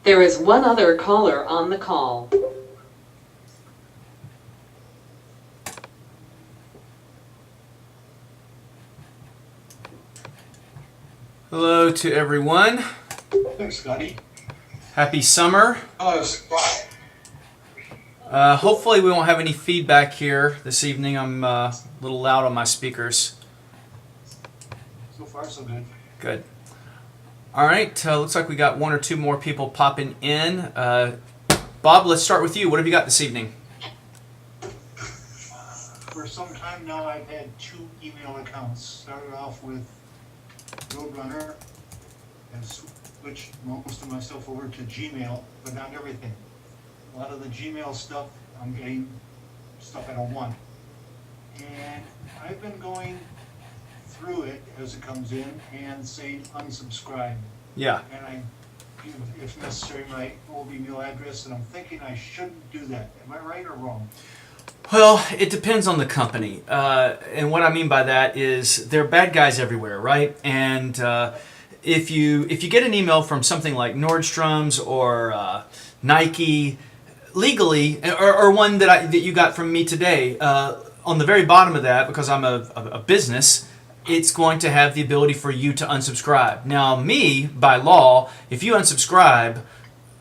There is one other caller on the call. Hello to everyone. Thanks, Scotty. Happy summer. Oh, Scott. Hopefully we won't have any feedback here this evening. I'm a little loud on my speakers. So far, so good. Good. All right, looks like we got one or two more people popping in. Bob, let's start with you. What have you got this evening? For some time now, I've had 2 email accounts. Started off with Roadrunner and switched most of my stuff over to Gmail, but not everything. A lot of the Gmail stuff, I'm getting stuff I don't want. And I've been going through it as it comes in and saying unsubscribe. Yeah. And I give, if necessary, my old email address, and I'm thinking I shouldn't do that. Am I right or wrong? Well, it depends on the company. And what I mean by that is there are bad guys everywhere, right? And if you get an email from something like Nordstrom's or Nike, legally, or one that you got from me today, on the very bottom of that, because I'm a business, it's going to have the ability for you to unsubscribe. Now, me, by law, if you unsubscribe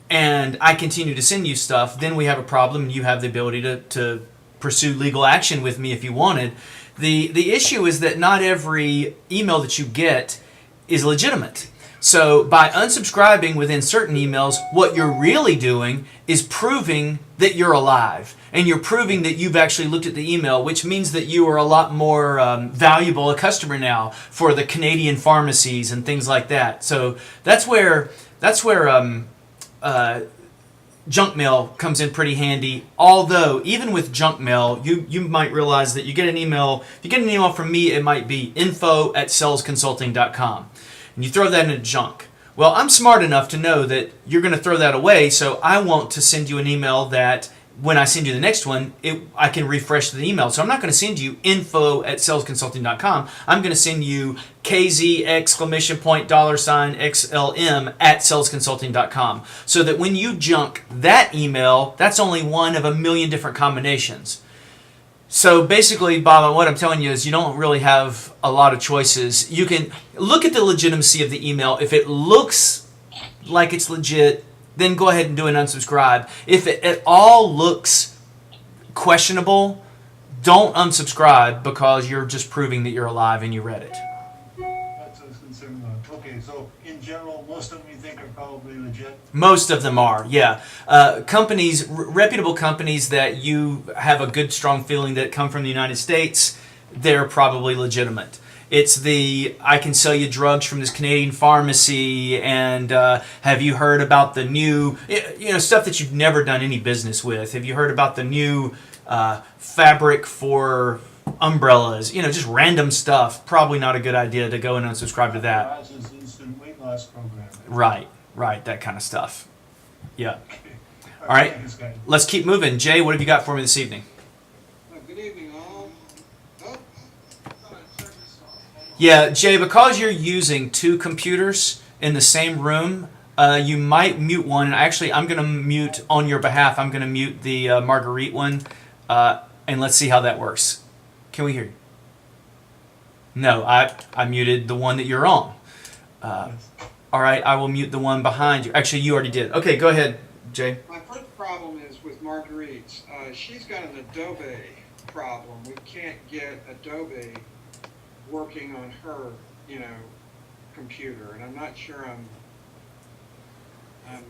and I continue to send you stuff, then we have a problem and you have the ability to pursue legal action with me if you wanted. The issue is that not every email that you get is legitimate. So by unsubscribing within certain emails, what you're really doing is proving that you're alive. And you're proving that you've actually looked at the email, which means that you are a lot more valuable a customer now for the Canadian pharmacies and things like that. So that's where junk mail comes in pretty handy. Although even with junk mail, you might realize that you get an email. If you get an email from me, it might be info@salesconsulting.com. And you throw that in a junk. Well, I'm smart enough to know that you're going to throw that away, so I want to send you an email that when I send you the next one, I can refresh the email. So I'm not going to send you info@salesconsulting.com. I'm going to send you KZ $XLM at salesconsulting.com. So that when you junk that email, that's only one of a million different combinations. So basically, Bob, what I'm telling you is you don't really have a lot of choices. You can look at the legitimacy of the email. If it looks like it's legit, then go ahead and do an unsubscribe. If it at all looks questionable, don't unsubscribe because you're just proving that you're alive and you read it. That's what I was concerned about. Okay, so in general, most of them you think are probably legit? Most of them are, yeah. Companies, reputable companies that you have a good, strong feeling that come from the United States, they're probably legitimate. It's the, I can sell you drugs from this Canadian pharmacy, and have you heard about the new, stuff that you've never done any business with? Have you heard about the new fabric for umbrellas? Just random stuff. Probably not a good idea to go and unsubscribe to that. Rogers Instant Weight Loss Program. Right, that kind of stuff. Yeah. Okay. All right, Thanks, guys. let's keep moving. Jay, what have you got for me this evening? Good evening, all. Yeah, Jay, because you're using 2 computers in the same room, you might mute one. And actually, I'm going to mute on your behalf. I'm going to mute the Marguerite one, and let's see how that works. Can we hear you? No, I muted the one that you're on. All right, I will mute the one behind you. Actually, you already did. Okay, go ahead, Jay. My first problem is with Marguerite's. She's got an Adobe problem. We can't get Adobe working on her, computer, and I'm not sure I'm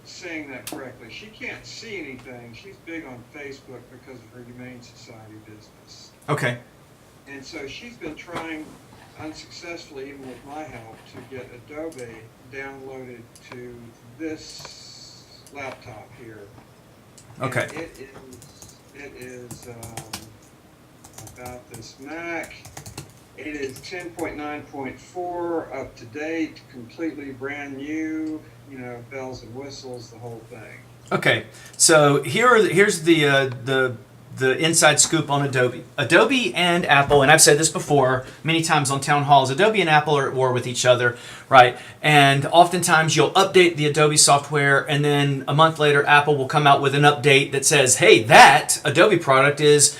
saying that correctly. She can't see anything. She's big on Facebook because of her Humane Society business. Okay. And so she's been trying unsuccessfully, even with my help, to get Adobe downloaded to this laptop here. Okay. And it is about this Mac. It is 10.9.4, up to date, completely brand new, bells and whistles, the whole thing. Okay. So here's the the inside scoop on Adobe. Adobe and Apple, and I've said this before many times on town halls, Adobe and Apple are at war with each other, right? And oftentimes you'll update the Adobe software, and then a month later Apple will come out with an update that says, hey, that Adobe product is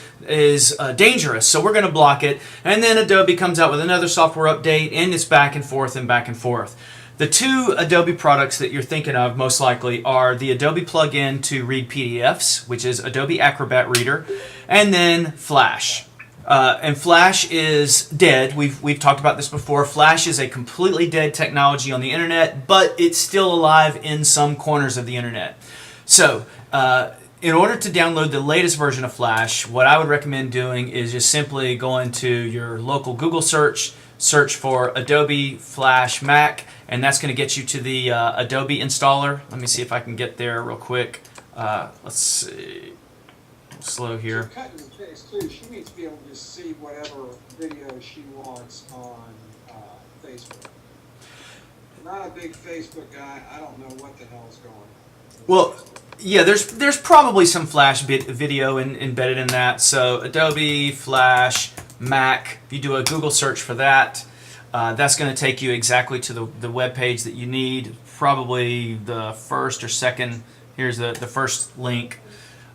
dangerous, so we're going to block it. And then Adobe comes out with another software update, and it's back and forth and back and forth. The two Adobe products that you're thinking of most likely are the Adobe plugin to read PDFs, which is Adobe Acrobat Reader, and then Flash. And Flash is dead. We've talked about this before. Flash is a completely dead technology on the internet, but it's still alive in some corners of the internet. So, in order to download the latest version of Flash, what I would recommend doing is just simply going to your local Google search for Adobe Flash Mac, and that's going to get you to the Adobe installer. Let me see if I can get there real quick. Let's see. Slow here. She's cutting the chase too. She needs to be able to just see whatever video she wants on Facebook. I'm not a big Facebook guy. I don't know what the hell's going on. Well, yeah, there's probably some Flash video embedded in that. So Adobe Flash Mac, if you do a Google search for that, that's going to take you exactly to the web page that you need. Probably the first or second. Here's the first link.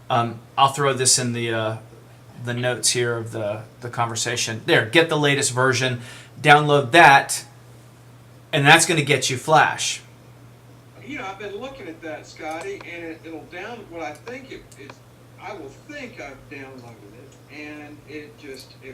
I'll throw this in the notes here of the conversation. There, get the latest version, download that, and that's going to get you Flash. You know, I've been looking at that, Scotty, and it'll down what I think it is. I will think I've downloaded it, and it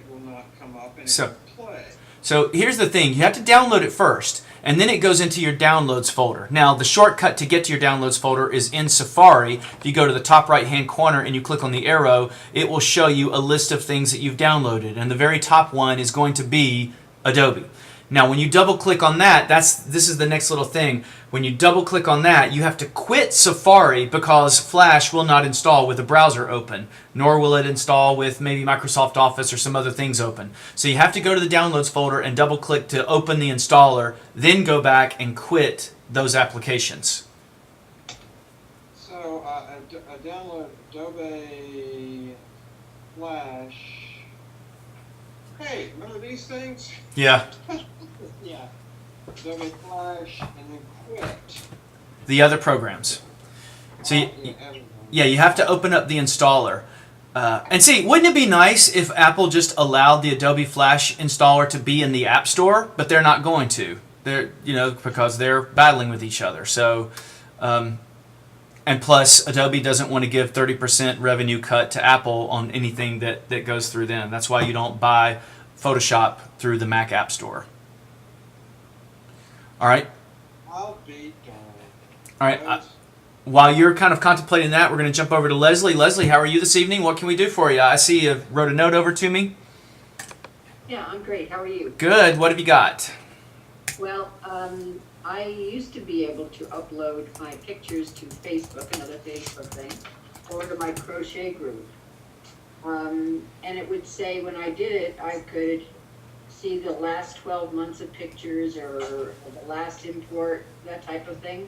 will not come up, and it won't play. So here's the thing. You have to download it first, and then it goes into your downloads folder. Now, the shortcut to get to your downloads folder is in Safari. If you go to the top right-hand corner and you click on the arrow, it will show you a list of things that you've downloaded, and the very top one is going to be Adobe. Now, when you double-click on that, this is the next little thing. When you double-click on that, you have to quit Safari because Flash will not install with the browser open, nor will it install with maybe Microsoft Office or some other things open. So you have to go to the Downloads folder and double-click to open the installer, then go back and quit those applications. So I download Adobe Flash. Hey, remember these things? Yeah. Yeah. Adobe Flash and then quit. The other programs. So you have to open up the installer. And see, wouldn't it be nice if Apple just allowed the Adobe Flash installer to be in the App Store, but they're not going to. They're, because they're battling with each other. So, and plus, Adobe doesn't want to give 30% revenue cut to Apple on anything that goes through them. That's why you don't buy Photoshop through the Mac App Store. All right. I'll be darned. All right. While you're kind of contemplating that, we're going to jump over to Leslie. Leslie, how are you this evening? What can we do for you? I see you wrote a note over to me. Yeah, I'm great. How are you? Good. What have you got? Well, I used to be able to upload my pictures to Facebook, another Facebook thing, or to my crochet group. And it would say when I did it, I could see the last 12 months of pictures or the last import, that type of thing.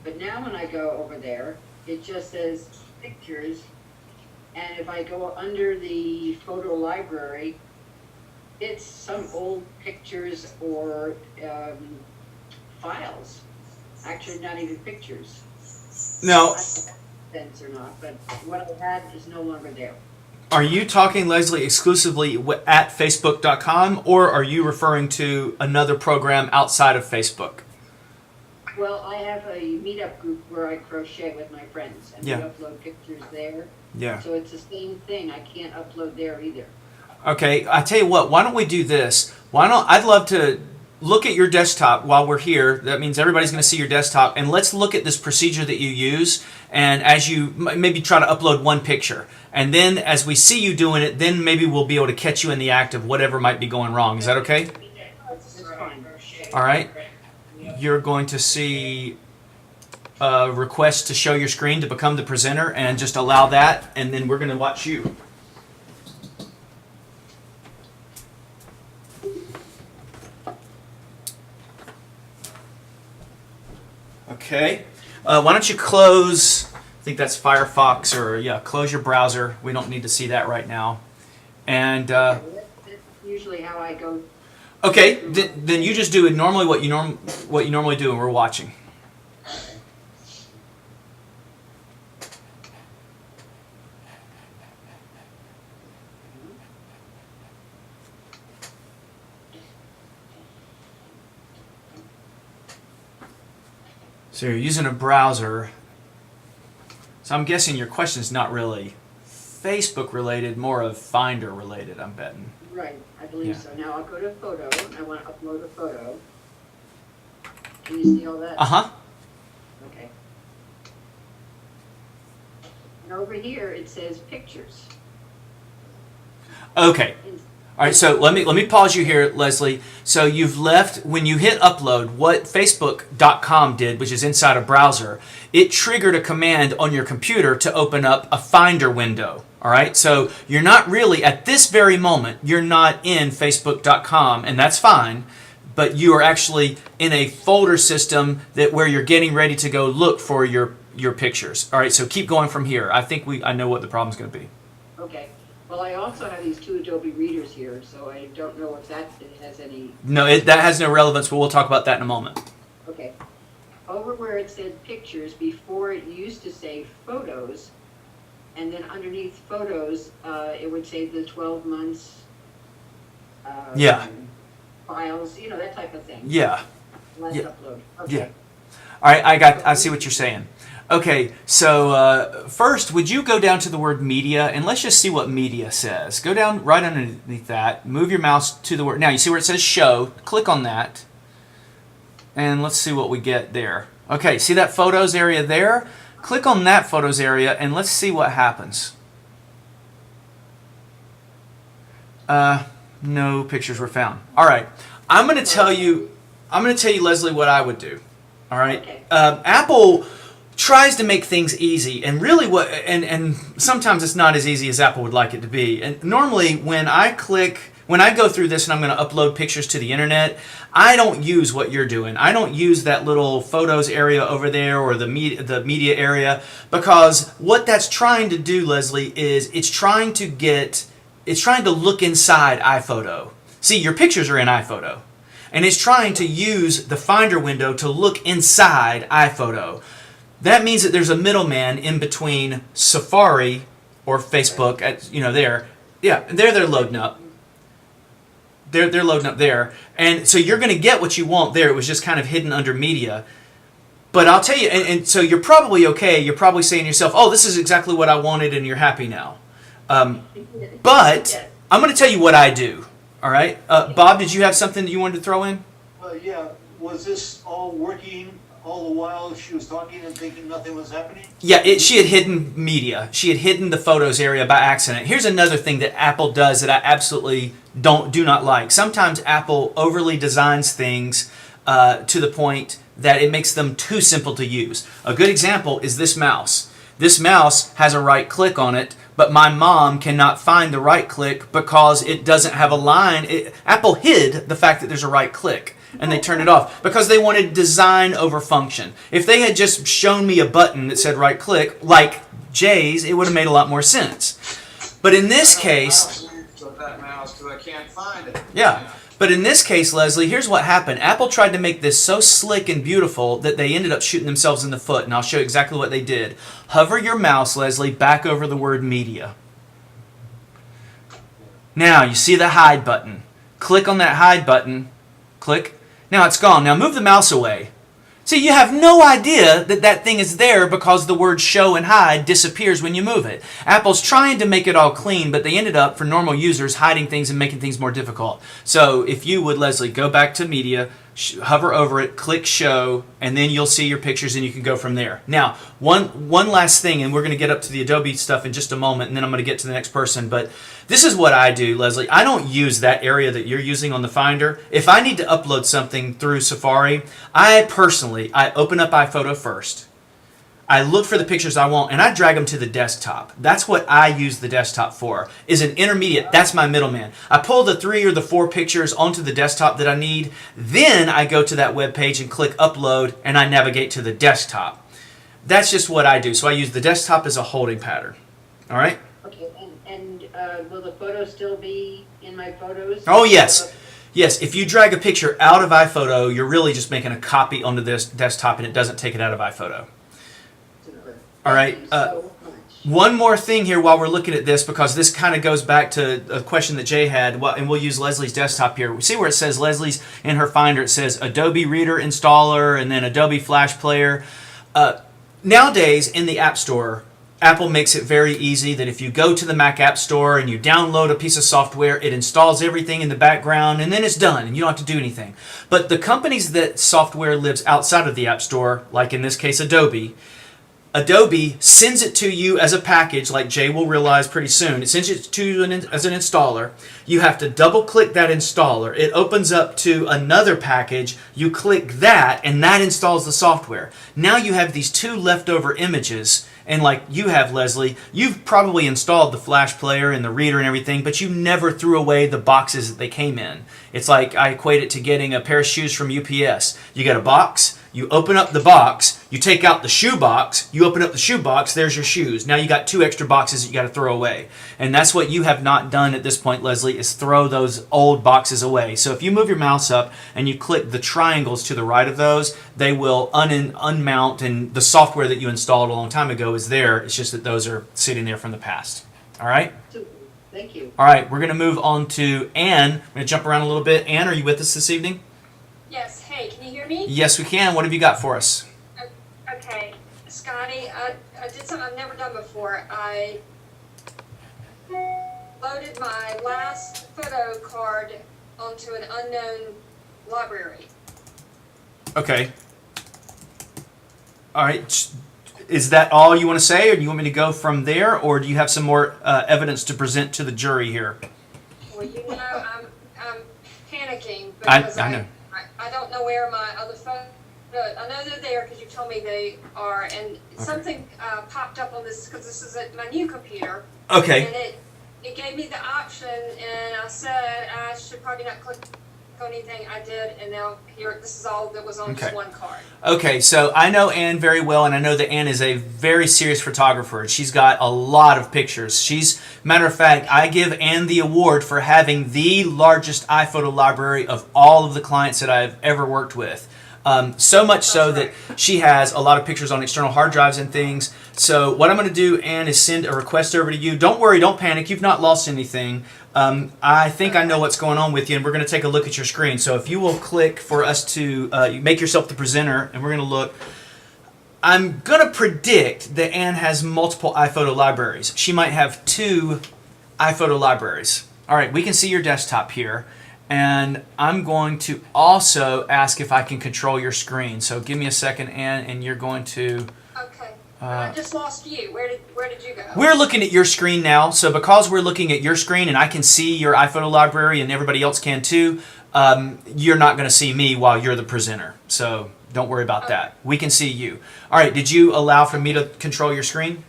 But now when I go over there, it just says pictures. And if I go under the photo library, it's some old pictures or files. Actually, not even pictures. No. Sense or not, but what I had is no longer there. Are you talking, Leslie, exclusively at Facebook.com, or are you referring to another program outside of Facebook? Well, I have a meetup group where I crochet with my friends, and Yeah. we upload pictures there. Yeah. So it's the same thing. I can't upload there either. Okay, I tell you what, why don't we do this? I'd love to look at your desktop while we're here. That means everybody's going to see your desktop, and let's look at this procedure that you use, and as you maybe try to upload one picture. And then as we see you doing it, then maybe we'll be able to catch you in the act of whatever might be going wrong. Is that okay? It's fine. All right. You're going to see a request to show your screen to become the presenter, and just allow that, and then we're going to watch you. Okay. Why don't you close think that's Firefox, or yeah, close your browser. We don't need to see that right now. And That's usually how I go. okay, then you just do it normally what you normally do when we're watching. So you're using a browser. So I'm guessing your question is not really Facebook related, more of Finder related, I'm betting. Right, I believe Yeah. so. Now I'll go to photo, and I want to upload a photo. Can you see all that? Uh-huh. Okay. And over here, it says pictures. Okay. All right, so let me pause you here, Leslie. So you've left, when you hit upload, what Facebook.com did, which is inside a browser, it triggered a command on your computer to open up a Finder window. All right, so you're not really, at this very moment, you're not in Facebook.com, and that's fine, but you are actually in a folder system that where you're getting ready to go look for your pictures. All right, so keep going from here. I know what the problem's going to be. Okay. Well, I also have these 2 Adobe readers here, so I don't know if that has any. No, that has no relevance, but we'll talk about that in a moment. Okay. Over where it said pictures, before it used to say photos, and then underneath photos, it would say the 12 months. Yeah. Files, you know, that type of thing. Yeah. Last Yeah. upload. Okay. Yeah. All right, I see what you're saying. Okay, so first, would you go down to the word media, and let's just see what media says. Go down right underneath that, move your mouse to the word. Now, you see where it says show, click on that, and let's see what we get there. Okay, see that photos area there? Click on that photos area, and let's see what happens. No pictures were found. All right, I'm going to tell you, Leslie, what I would do. All right, Okay. Apple tries to make things easy, and really and sometimes it's not as easy as Apple would like it to be. And normally when I go through this and I'm going to upload pictures to the internet, I don't use what you're doing. I don't use that little photos area over there or the media area, because what that's trying to do, Leslie, is it's trying to look inside iPhoto. See, your pictures are in iPhoto, and it's trying to use the Finder window to look inside iPhoto. That means that there's a middleman in between Safari or Facebook, there. Yeah, they're loading up. They're loading up there. And so you're going to get what you want there. It was just kind of hidden under media. But I'll tell you, and so you're probably okay. You're probably saying to yourself, oh, this is exactly what I wanted, and you're happy now. But I'm going to tell you what I do. All right? Bob, did you have something that you wanted to throw in? Yeah, was this all working all the while she was talking and thinking nothing was happening? Yeah, she had hidden media. She had hidden the photos area by accident. Here's another thing that Apple does that I absolutely do not like. Sometimes Apple overly designs things to the point that it makes them too simple to use. A good example is this mouse. This mouse has a right click on it, but my mom cannot find the right click because it doesn't have a line. Apple hid the fact that there's a right click, and they turned it off because they wanted design over function. If they had just shown me a button that said right click, like Jay's, it would have made a lot more sense. But in this case, That mouse, because I can't find it. yeah. But in this case, Leslie, here's what happened. Apple tried to make this so slick and beautiful that they ended up shooting themselves in the foot, and I'll show you exactly what they did. Hover your mouse, Leslie, back over the word media. Now, you see the hide button. Click on that hide button. Click. Now it's gone. Now move the mouse away. See, you have no idea that that thing is there because the word show and hide disappears when you move it. Apple's trying to make it all clean, but they ended up, for normal users, hiding things and making things more difficult. So if you would, Leslie, go back to media, hover over it, click show, and then you'll see your pictures and you can go from there. Now, one last thing, and we're going to get up to the Adobe stuff in just a moment, and then I'm going to get to the next person, but this is what I do, Leslie. I don't use that area that you're using on the Finder. If I need to upload something through Safari, I open up iPhoto first. I look for the pictures I want, and I drag them to the desktop. That's what I use the desktop for, is an intermediate. That's my middleman. I pull the 3 or the 4 pictures onto the desktop that I need. Then I go to that web page and click upload, and I navigate to the desktop. That's just what I do. So I use the desktop as a holding pattern. All right? Okay, and will the photo still be in my photos? Oh, yes. Yes, if you drag a picture out of iPhoto, you're really just making a copy onto this desktop and it doesn't take it out of iPhoto. All right. Thank you so much. One more thing here while we're looking at this, because this kind of goes back to a question that Jay had, and we'll use Leslie's desktop here. We see where it says Leslie's in her Finder, it says Adobe Reader Installer and then Adobe Flash Player. Nowadays in the App Store, Apple makes it very easy that if you go to the Mac App Store and you download a piece of software, it installs everything in the background and then it's done and you don't have to do anything. But the companies that software lives outside of the App Store, like in this case Adobe sends it to you as a package, like Jay will realize pretty soon. It sends it to you as an installer. You have to double click that installer. It opens up to another package. You click that and that installs the software. Now you have these two leftover images. And like you have, Leslie, you've probably installed the Flash Player and the reader and everything, but you never threw away the boxes that they came in. It's like I equate it to getting a pair of shoes from UPS. You get a box, you open up the box, you take out the shoe box, you open up the shoe box, there's your shoes. Now you got two extra boxes that you got to throw away. And that's what you have not done at this point, Leslie, is throw those old boxes away. So if you move your mouse up and you click the triangles to the right of those, they will unmount, and the software that you installed a long time ago is there. It's just that those are sitting there from the past. All right? Super. Thank you. All right, we're going to move on to Ann. I'm going to jump around a little bit. Ann, are you with us this evening? Yes. Hey, can you hear me? Yes, we can. What have you got for us? Okay. Scotty, I did something I've never done before. I loaded my last photo card onto an unknown library. Okay. All right. Is that all you want to say, or do you want me to go from there, or do you have some more evidence to present to the jury here? Well, you know, I'm panicking because I know. I don't know where my other photos. I know they're there because you told me they are, and something popped up on this because this is my new computer. Okay. And it gave me the option, and I said I should probably not click on anything. I did, and now here, this is all that was on Okay. just one card. Okay, so I know Ann very well, and I know that Ann is a very serious photographer. She's got a lot of pictures. Matter of fact, I give Ann the award for having the largest iPhoto library of all of the clients that I've ever worked with. So much so that she has a lot of pictures on external hard drives and things. So what I'm going to do, Ann, is send a request over to you. Don't worry, don't panic. You've not lost anything. I think I know what's going on with you, and we're going to take a look at your screen. So if you will click for us to make yourself the presenter, and we're going to look. I'm going to predict that Ann has multiple iPhoto libraries. She might have 2 iPhoto libraries. All right, we can see your desktop here. And I'm going to also ask if I can control your screen. So give me a second, Ann, and you're going to... Okay. I just lost you. Where did you go? We're looking at your screen now. So because we're looking at your screen and I can see your iPhoto library and everybody else can too, you're not going to see me while you're the presenter. So don't worry about that. We can see you. All right, did you allow for me to control your screen?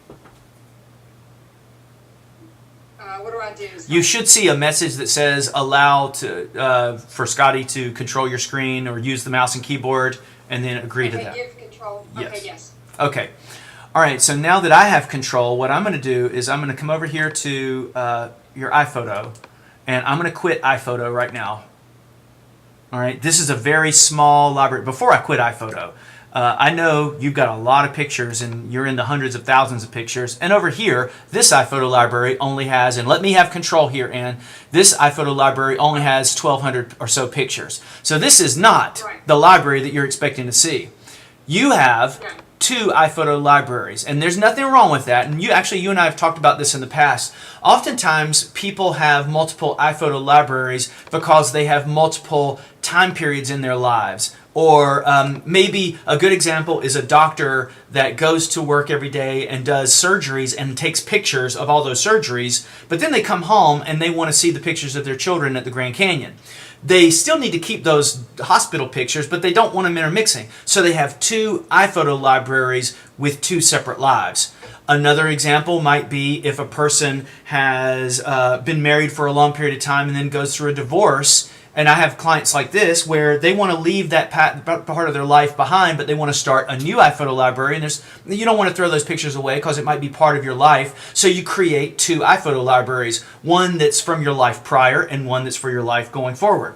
What do I do? You should see a message that says allow for Scotty to control your screen or use the mouse and keyboard, and then agree to that. Give control. Yes. Okay, yes. Okay. All right, so now that I have control, what I'm going to do is I'm going to come over here to your iPhoto, and I'm going to quit iPhoto right now. All right, this is a very small library. Before I quit iPhoto, I know you've got a lot of pictures and you're in the hundreds of thousands of pictures. And over here, this iPhoto library only has, and let me have control here, Ann, this iPhoto library only has 1,200 or so pictures. So this is not the library that you're expecting to see. You have 2 iPhoto libraries, and there's nothing wrong with that. And you and I have talked about this in the past. Oftentimes, people have multiple iPhoto libraries because they have multiple time periods in their lives. Or maybe a good example is a doctor that goes to work every day and does surgeries and takes pictures of all those surgeries, but then they come home and they want to see the pictures of their children at the Grand Canyon. They still need to keep those hospital pictures, but they don't want them intermixing. So they have 2 iPhoto libraries with 2 separate lives. Another example might be if a person has been married for a long period of time and then goes through a divorce, And I have clients like this where they want to leave that part of their life behind, but they want to start a new iPhoto library. And you don't want to throw those pictures away because it might be part of your life. So you create 2 iPhoto libraries, one that's from your life prior and one that's for your life going forward.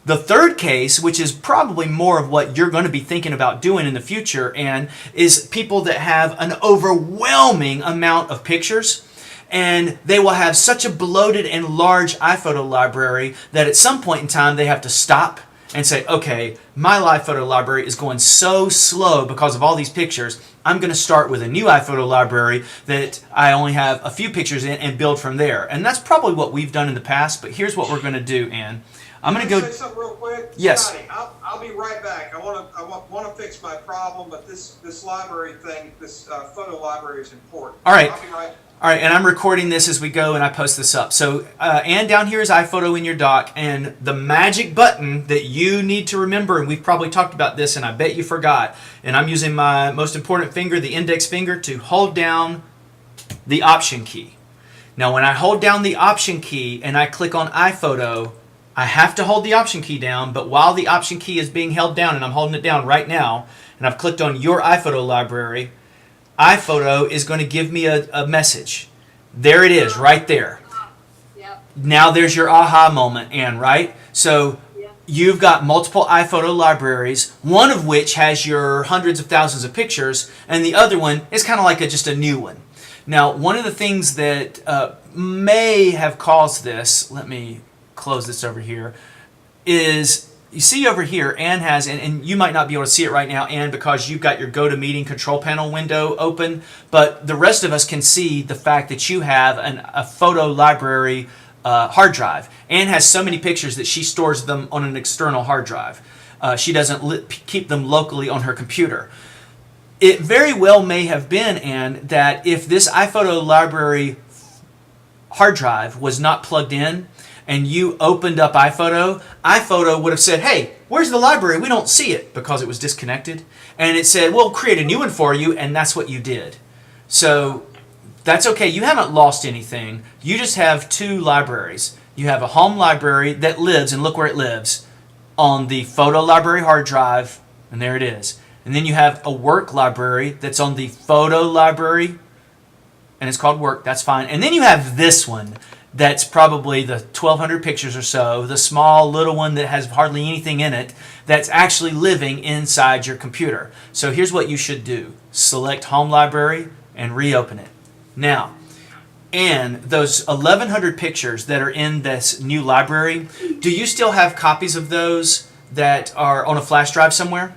The third case, which is probably more of what you're going to be thinking about doing in the future, and is people that have an overwhelming amount of pictures. And they will have such a bloated and large iPhoto library that at some point in time they have to stop and say, okay, my iPhoto library is going so slow because of all these pictures. I'm going to start with a new iPhoto library that I only have a few pictures in and build from there. And that's probably what we've done in the past, but here's what we're going to do, Ann. I'm going to go... say something real quick? Yes. Scotty, I'll be right back. I want to fix my problem, but this library thing, this photo library is important. All right. I'll be right back. All right, and I'm recording this as we go, and I post this up. So, and down here is iPhoto in your dock, and the magic button that you need to remember, and we've probably talked about this, and I bet you forgot, and I'm using my most important finger, the index finger, to hold down the Option key. Now, when I hold down the Option key and I click on iPhoto, I have to hold the Option key down, but while the Option key is being held down, and I'm holding it down right now, and I've clicked on your iPhoto library, iPhoto is going to give me a message. There it is, right there. Yep. Now there's your aha moment, Ann, right? So you've got multiple iPhoto libraries, one of which has your hundreds of thousands of pictures, and the other one is kind of like just a new one. Now, one of the things that may have caused this, let me close this over here, is... You see over here, Ann has, and you might not be able to see it right now, Ann, because you've got your GoToMeeting control panel window open, but the rest of us can see the fact that you have a photo library hard drive. Ann has so many pictures that she stores them on an external hard drive. She doesn't keep them locally on her computer. It very well may have been, Ann, that if this iPhoto library hard drive was not plugged in, and you opened up iPhoto, iPhoto would have said, hey, where's the library? We don't see it, because it was disconnected. And it said, we'll create a new one for you, and that's what you did. So that's okay. You haven't lost anything. You just have 2 libraries. You have a home library that lives, and look where it lives, on the photo library hard drive, and there it is. And then you have a work library that's on the photo library, and it's called work. That's fine. And then you have this one. That's probably the 1,200 pictures or so, the small little one that has hardly anything in it, that's actually living inside your computer. So here's what you should do. Select Home Library and reopen it. Now, and those 1,100 pictures that are in this new library, do you still have copies of those that are on a flash drive somewhere?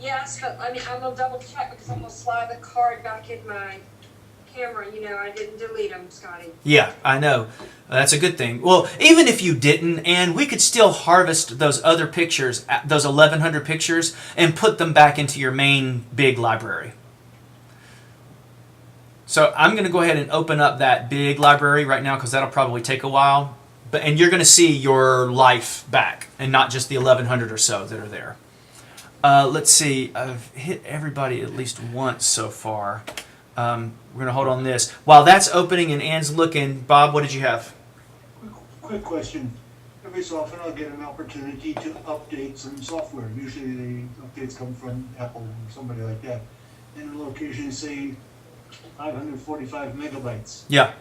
Yes, but I mean, I'm gonna double check because I'm gonna slide the card back in my camera. You know, I didn't delete them, Scotty. Yeah, I know. That's a good thing. Well, even if you didn't, and we could still harvest those other pictures, those 1,100 pictures, and put them back into your main big library. So I'm going to go ahead and open up that big library right now because that'll probably take a while. And you're going to see your life back and not just the 1,100 or so that are there. Let's see. I've hit everybody at least once so far. We're going to hold on this. While that's opening and Ann's looking, Bob, what did you have? Quick question. Every so often I'll get an opportunity to update some software. Usually the updates come from Apple or somebody like that. And the location say 545 megabytes. Yeah.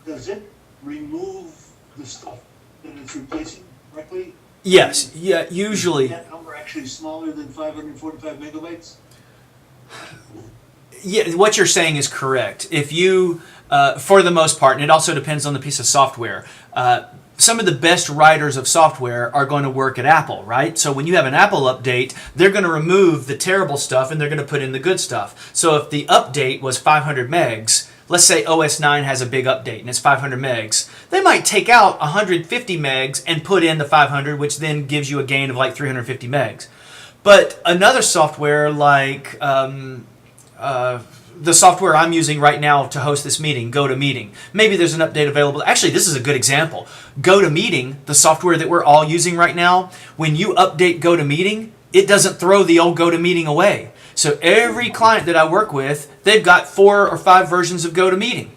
Does it remove the stuff that it's replacing correctly? Yes. Yeah. Usually. Is that number actually smaller than 545 megabytes? Yeah, what you're saying is correct. If you, for the most part, and it also depends on the piece of software, some of the best writers of software are going to work at Apple, right? So when you have an Apple update, they're going to remove the terrible stuff and they're going to put in the good stuff. So if the update was 500 megs, let's say OS 9 has a big update and it's 500 megs, they might take out 150 megs and put in the 500, which then gives you a gain of like 350 megs. But another software like the software I'm using right now to host this meeting, GoToMeeting. Maybe there's an update available. Actually, this is a good example. GoToMeeting, the software that we're all using right now, when you update GoToMeeting, it doesn't throw the old GoToMeeting away. So every client that I work with, they've got 4 or 5 versions of GoToMeeting.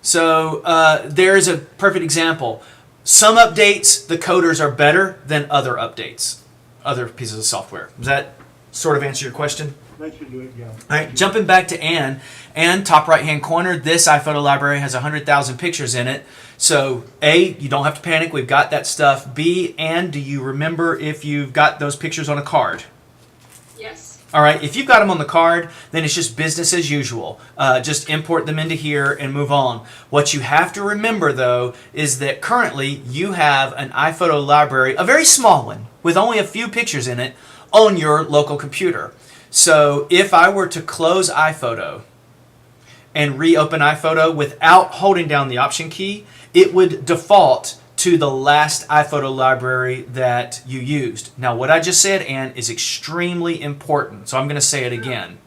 So there's a perfect example. Some updates, the coders are better than other updates, other pieces of software. Does that sort of answer your question? That should do it, yeah. All right, jumping back to Ann. Ann, top right-hand corner, this iPhoto library has 100,000 pictures in it. So, A, you don't have to panic. We've got that stuff. B, Ann, do you remember if you've got those pictures on a card? Yes. All right, if you've got them on the card, then it's just business as usual. Just import them into here and move on. What you have to remember, though, is that currently you have an iPhoto library, a very small one, with only a few pictures in it, on your local computer. So if I were to close iPhoto and reopen iPhoto without holding down the Option key, it would default to the last iPhoto library that you used. Now, what I just said, Ann, is extremely important, so I'm going to say it again.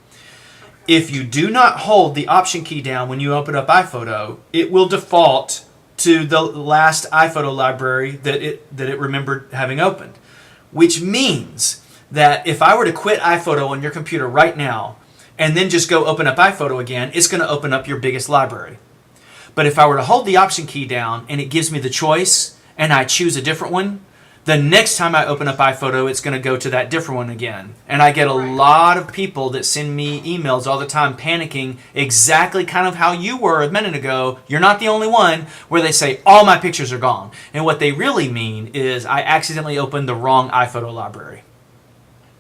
If you do not hold the Option key down when you open up iPhoto, it will default to the last iPhoto library that it remembered having opened, which means that if I were to quit iPhoto on your computer right now and then just go open up iPhoto again, it's going to open up your biggest library. But if I were to hold the Option key down and it gives me the choice and I choose a different one, the next time I open up iPhoto, it's going to go to that different one again. And I get a lot of people that send me emails all the time panicking exactly kind of how you were a minute ago. You're not the only one, where they say, all my pictures are gone. And what they really mean is I accidentally opened the wrong iPhoto library.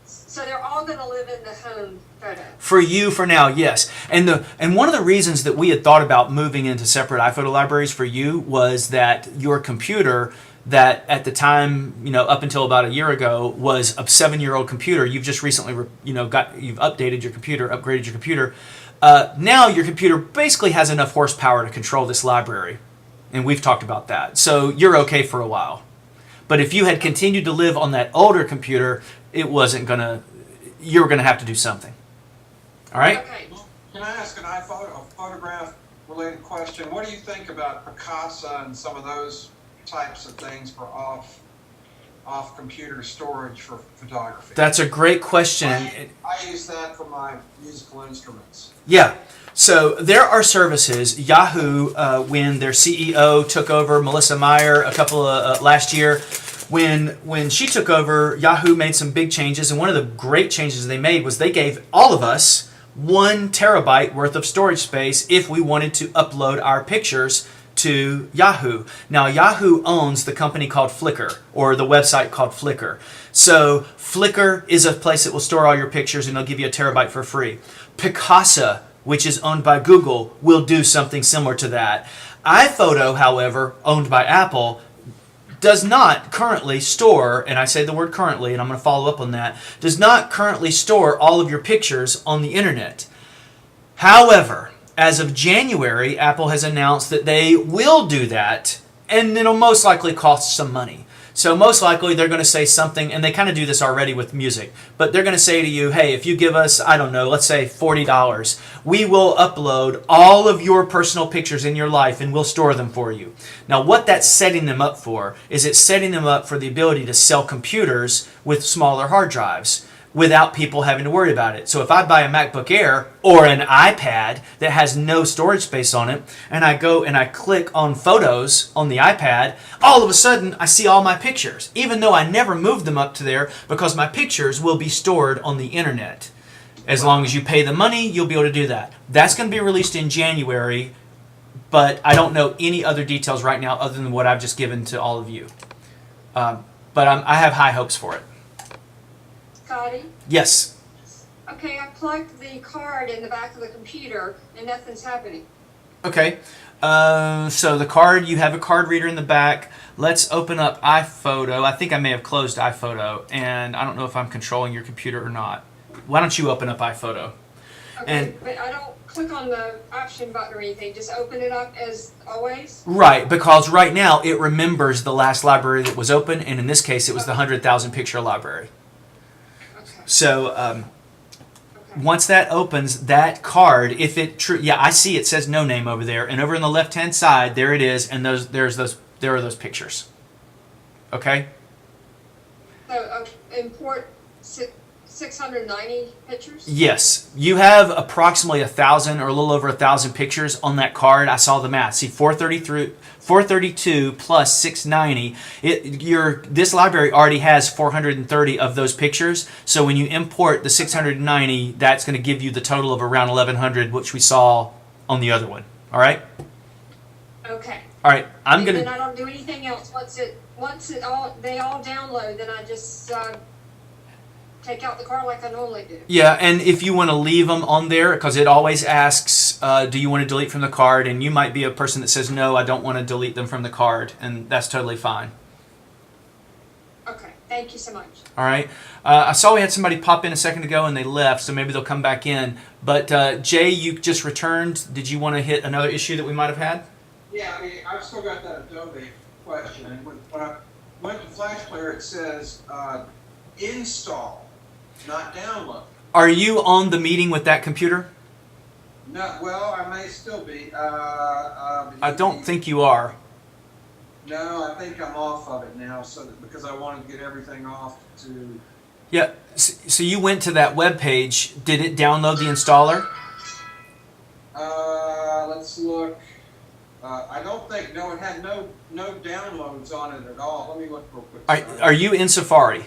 So they're all going to live in the home photo. For you, for now, yes. And one of the reasons that we had thought about moving into separate iPhoto libraries for you was that your computer, that at the time, up until about a year ago, was a 7-year-old computer. You've just recently, you've updated your computer, upgraded your computer. Now your computer basically has enough horsepower to control this library, and we've talked about that. So you're okay for a while. But if you had continued to live on that older computer, you were gonna have to do something. All right? Okay. Can I ask a photograph related question? What do you think about Picasa and some of those types of things for off computer storage for photography? That's a great question. I use that for my musical instruments. Yeah. So there are services. Yahoo, when their CEO took over, Melissa Meyer, a couple of last year, when she took over, Yahoo made some big changes, and one of the great changes they made was they gave all of us 1 terabyte worth of storage space if we wanted to upload our pictures to Yahoo. Now, Yahoo owns the company called Flickr, or the website called Flickr. So Flickr is a place that will store all your pictures, and they'll give you a terabyte for free. Picasa, which is owned by Google, will do something similar to that. iPhoto, however, owned by Apple, does not currently store, and I say the word currently, and I'm going to follow up on that, does not currently store all of your pictures on the internet. However, as of January, Apple has announced that they will do that, and it'll most likely cost some money. So most likely they're going to say something, and they kind of do this already with music, but they're going to say to you, hey, if you give us, I don't know, let's say $40, we will upload all of your personal pictures in your life and we'll store them for you. Now what that's setting them up for is it's setting them up for the ability to sell computers with smaller hard drives without people having to worry about it. So if I buy a MacBook Air or an iPad that has no storage space on it, and I go and I click on Photos on the iPad, all of a sudden I see all my pictures, even though I never moved them up to there, because my pictures will be stored on the internet. As long as you pay the money, you'll be able to do that. That's going to be released in January, but I don't know any other details right now other than what I've just given to all of you. But I have high hopes for it. Scotty? Yes. Okay, I plugged the card in the back of the computer and nothing's happening. Okay. So the card, you have a card reader in the back. Let's open up iPhoto. I think I may have closed iPhoto, and I don't know if I'm controlling your computer or not. Why don't you open up iPhoto? Okay, but I don't click on the option button or anything, just open it up as always? Right, because right now it remembers the last library that was open, and in this case it was the 100,000 picture library. So once that opens, that card, if it I see it says no name over there, and over on the left hand side there it is, and there are those pictures. Okay. So import 690 pictures? Yes, you have approximately 1,000 or a little over 1,000 pictures on that card. I saw the math. See, 432 plus 690. This library already has 430 of those pictures. So when you import the 690, that's going to give you the total of around 1,100, which we saw on the other one. All right. Okay. All right. I'm And gonna. then I don't do anything else. They all download, then I just take out the car like I normally do. Yeah, and if you want to leave them on there, because it always asks, do you want to delete from the card? And you might be a person that says, no, I don't want to delete them from the card, and that's totally fine. Okay, thank you so much. All right. I saw we had somebody pop in a second ago, and they left, so maybe they'll come back in. But Jay, you just returned. Did you want to hit another issue that we might have had? Yeah, I mean, I've still got that Adobe question. And when I went to Flash Player, it says install, not download. Are you on the meeting with that computer? No, well, I may still be. I don't think you are. No, I think I'm off of it now, because I wanted to get everything off to. Yeah. So you went to that web page. Did it download the installer? Let's look. I don't think. No, it had no downloads on it at all. Let me look real quick. Are you in Safari?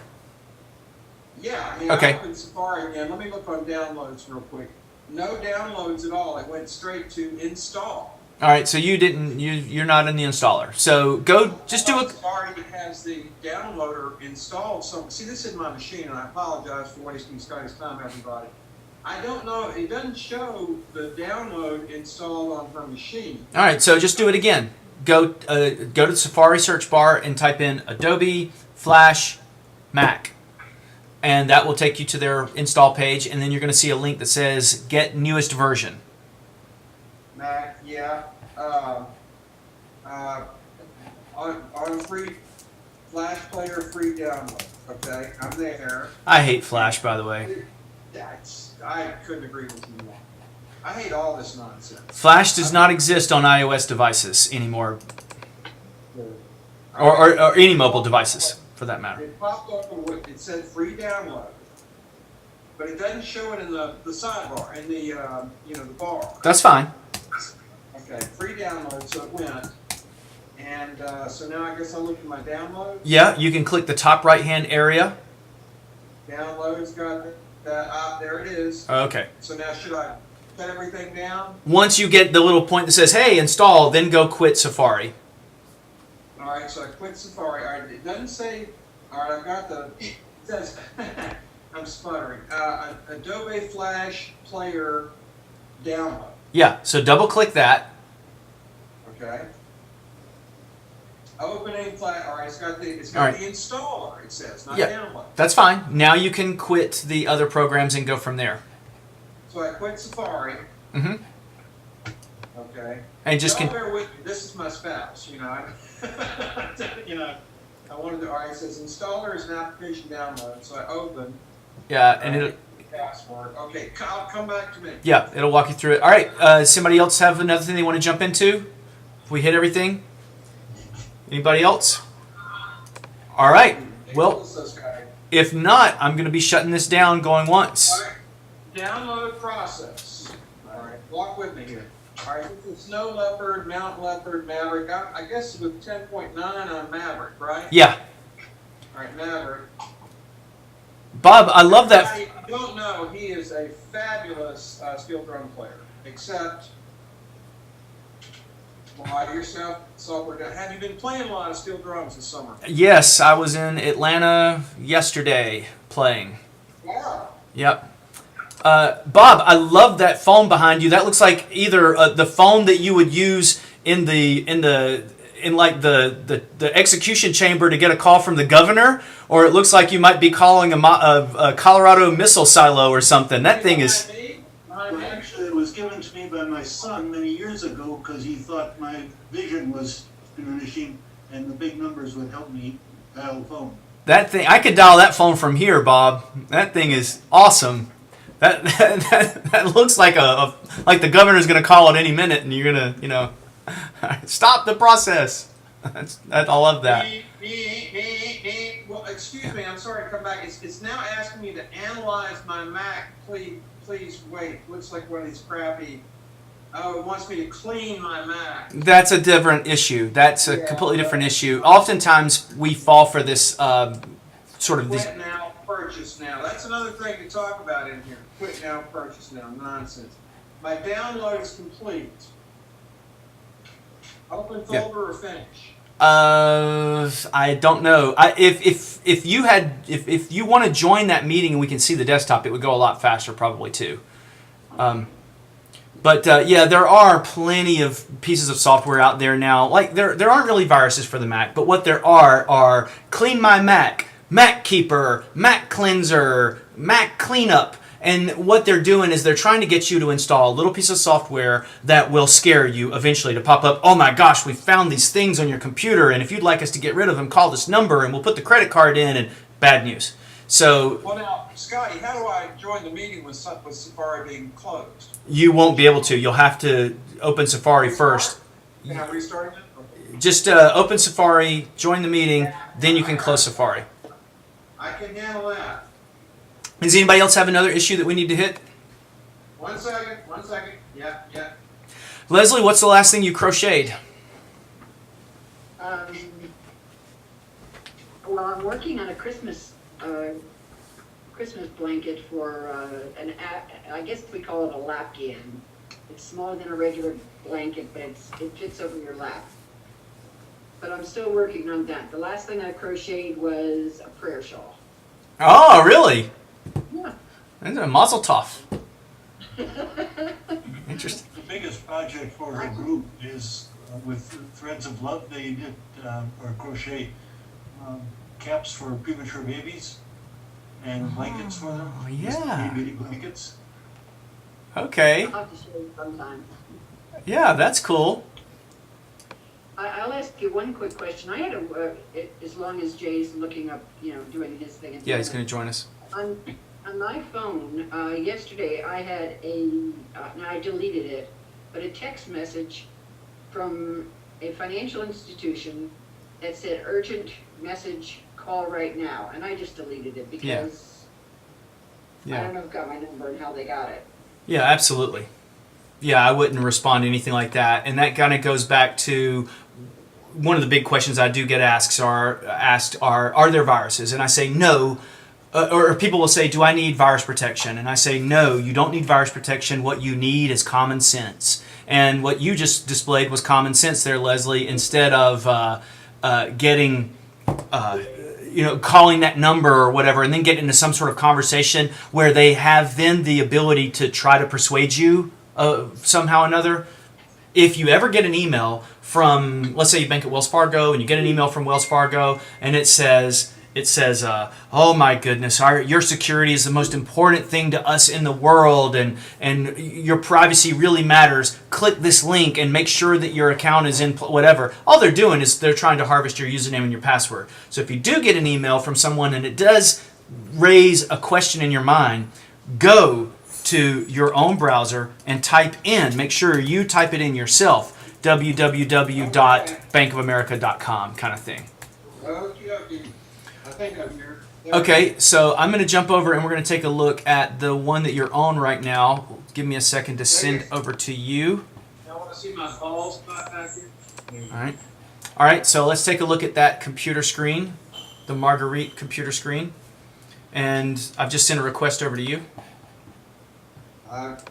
Yeah, I mean, Okay. I opened Safari again. Let me look on downloads real quick. No downloads at all. It went straight to install. All right. So you're not in the installer. So go. Just do a. Safari has the downloader installed. So see, this is my machine, and I apologize for wasting Scotty's time, everybody. I don't know. It doesn't show the download installed on her machine. All right. So just do it again. Go to the Safari search bar and type in Adobe Flash Mac. And that will take you to their install page, and then you're going to see a link that says Get Newest Version. Mac, yeah. On free Flash Player, free download. Okay, I'm there. I hate Flash, by the way. I couldn't agree with you more. I hate all this nonsense. Flash does not exist on iOS devices anymore, or any mobile devices, for that matter. It popped up with it said free download, but it doesn't show it in the sidebar in the the bar. That's fine. Okay, free download, so it went, and so now I guess I'll look at my downloads. Yeah, you can click the top right-hand area. Downloads got that. There it is. Okay. So now should I shut everything down? Once you get the little point that says, hey, install, then go quit Safari. All right, so I quit Safari. All right, it doesn't say. All right, I've got the. It says. I'm sputtering. Adobe Flash Player download. Yeah, so double-click that. Okay. Opening Flash. All right, it's got the All right. the installer. It says not Yeah. download. That's fine. Now you can quit the other programs and go from there. So I quit Safari. Mm-hmm. Okay. And just Don't bear with me. This is my spouse. I wanted to. All right, it says installer is an application download. So I open. yeah, and it'll. Password. Okay, Kyle, come back to me. Yeah, it'll walk you through it. All right. Somebody else have another thing they want to jump into? If we hit everything? Anybody else? All right. Well, if not, I'm going to be shutting this down going once. All right. Download process. All right, walk with me here. All right, this is Snow Leopard, Mountain Leopard, Maverick. I guess with 10.9 on Maverick, right? Yeah. All right, Maverick. Bob, I love that. I don't know. He is a fabulous steel drum player, except yourself software down. Have you been playing a lot of steel drums this summer? Yes, I was in Atlanta yesterday playing. Yeah. Yep. Bob, I love that phone behind you. That looks like either the phone that you would use in the execution chamber to get a call from the governor, or it looks like you might be calling a Colorado missile silo or something. That thing is. Well, actually, it was given to me by my son many years ago because he thought my vision was diminishing and the big numbers would help me dial the phone. That thing, I could dial that phone from here, Bob. That thing is awesome. That looks like like the governor's going to call at any minute, and you're going to, stop the process. I love that. Well, excuse me, I'm sorry to come back. It's now asking me to analyze my Mac. Please wait. Looks like one of these crappy. Oh, it wants me to clean my Mac. That's a different issue. That's a completely different issue. Oftentimes we fall for this sort of these. Quit now, purchase now. That's another thing to talk about in here. Quit now, purchase now. Nonsense. My download is complete. Open folder or finish? I don't know. If you want to join that meeting and we can see the desktop, it would go a lot faster probably too. But yeah, there are plenty of pieces of software out there now. Like there aren't really viruses for the Mac, but what there are Clean My Mac, Mac Keeper, Mac Cleanser, Mac Cleanup. And what they're doing is they're trying to get you to install a little piece of software that will scare you eventually to pop up, oh my gosh, we found these things on your computer, and if you'd like us to get rid of them, call this number and we'll put the credit card in, and bad news. So Well now, Scotty, how do I join the meeting with Safari being closed? you won't be able to. You'll have to open Safari first. Can I restart it? Okay. Just open Safari, join the meeting, then you can close Safari. I can handle that. Does anybody else have another issue that we need to hit? 1 second. Yeah. Leslie, what's the last thing you crocheted? Well, I'm working on a Christmas blanket for I guess we call it a lapghan. It's smaller than a regular blanket, but it fits over your lap. But I'm still working on that. The last thing I crocheted was a prayer shawl. Oh, really? Yeah. That's a mazel tov. Interesting. The biggest project for her group is with Threads of Love. They did or crochet caps for premature babies and blankets for them. Oh, Just yeah. bitty blankets. Okay. I'll have to show you sometime. Yeah, that's cool. I'll ask you one quick question. I had as long as Jay's looking up, doing his thing. Yeah, he's going to join us. On my phone, yesterday I had and I deleted it, but a text message from a financial institution that said urgent message, call right now. And I just deleted it because I don't know who got my number and how they got it. Yeah, absolutely. Yeah, I wouldn't respond to anything like that. And that kind of goes back to one of the big questions I do get asked are there viruses? And I say no. Or people will say, do I need virus protection? And I say, no, you don't need virus protection. What you need is common sense. And what you just displayed was common sense there, Leslie, instead of getting, calling that number or whatever and then get into some sort of conversation where they have then the ability to try to persuade you somehow or another. If you ever get an email from, let's say you bank at Wells Fargo and you get an email from Wells Fargo and it says, oh my goodness, your security is the most important thing to us in the world, and your privacy really matters. Click this link and make sure that your account is in whatever. All they're doing is they're trying to harvest your username and your password. So if you do get an email from someone and it does raise a question in your mind, go to your own browser and make sure you type it in yourself, www.bankofamerica.com kind of thing. Okay. I think I'm here. Okay, so I'm going to jump over and we're going to take a look at the one that you're on right now. Give me a second to send over to you. I want to see my ball spot back here. All right, so let's take a look at that computer screen, the Marguerite computer screen. And I've just sent a request over to you. I've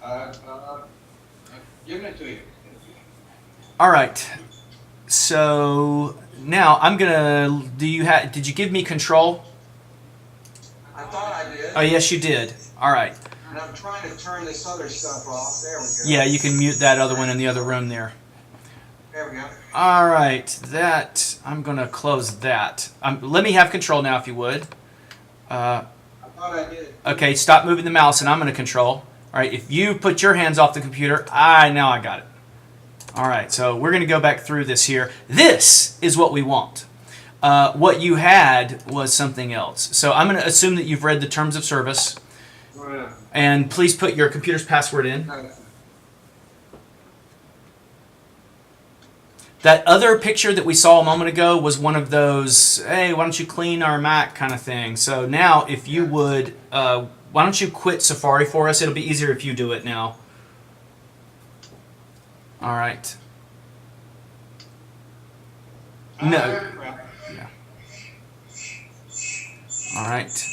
given it to you. All right, so now I'm gonna. Did you give me control? I thought I did. Oh yes, you did. All right. And I'm trying to turn this other stuff off. There we go. Yeah, you can mute that other one in the other room there. There we go. All right, I'm gonna close that. Let me have control now, if you would. I thought I did. Okay, stop moving the mouse, and I'm gonna control. All right, if you put your hands off the computer, now I got it. All right, so we're going to go back through this here. This is what we want. What you had was something else. So I'm going to assume that you've read the terms of service. And please put your computer's password in. That other picture that we saw a moment ago was one of those, hey, why don't you clean our Mac kind of thing. So now, if you would, why don't you quit Safari for us? It'll be easier if you do it now. All right. No. Crap. Yeah. All right.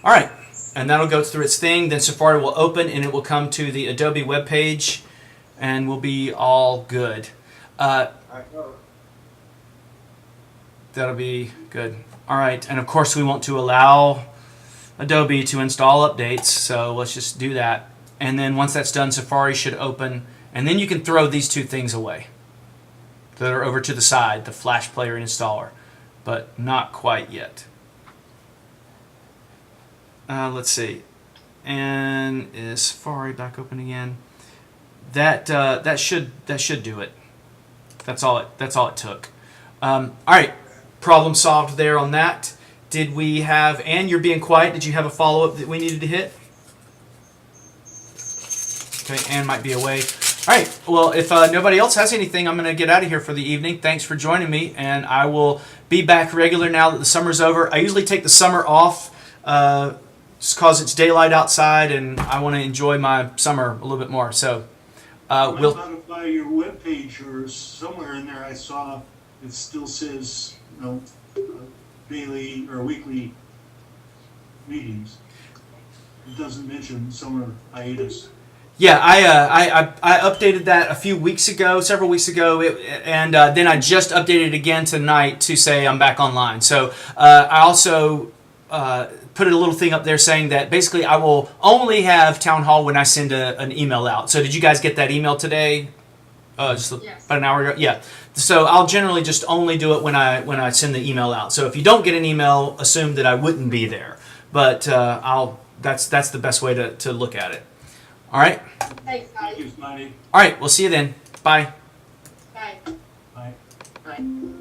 All right. And that'll go through its thing. Then Safari will open and it will come to the Adobe web page and we'll be all good. I hope. That'll be good. All right. And of course, we want to allow Adobe to install updates. So let's just do that. And then once that's done, Safari should open. And then you can throw these two things away that are over to the side, the Flash Player and Installer. But not quite yet. Let's see. And is Safari back open again? That should do it. That's all it took. All right, problem solved there on that. Did we have Ann? You're being quiet. Did you have a follow up that we needed to hit? Okay, Ann might be away. All right. Well, if nobody else has anything, I'm going to get out of here for the evening. Thanks for joining me, and I will be back regular now that the summer's over. I usually take the summer off. Just because it's daylight outside and I want to enjoy my summer a little bit more. So we'll modify your webpage or somewhere in there I saw it still says, daily or weekly meetings. It doesn't mention summer hiatus. Yeah, I updated that a few weeks ago, several weeks ago, and then I just updated it again tonight to say I'm back online. So I also put a little thing up there saying that basically I will only have Town Hall when I send an email out. So did you guys get that email today? Just Yes. about an hour ago? Yeah. So I'll generally just only do it when I send the email out. So if you don't get an email, assume that I wouldn't be there. But that's the best way to look at it. All right? Thanks, Thank guys. you, Smitey. All right, we'll see you then. Bye. Bye. Bye. Right.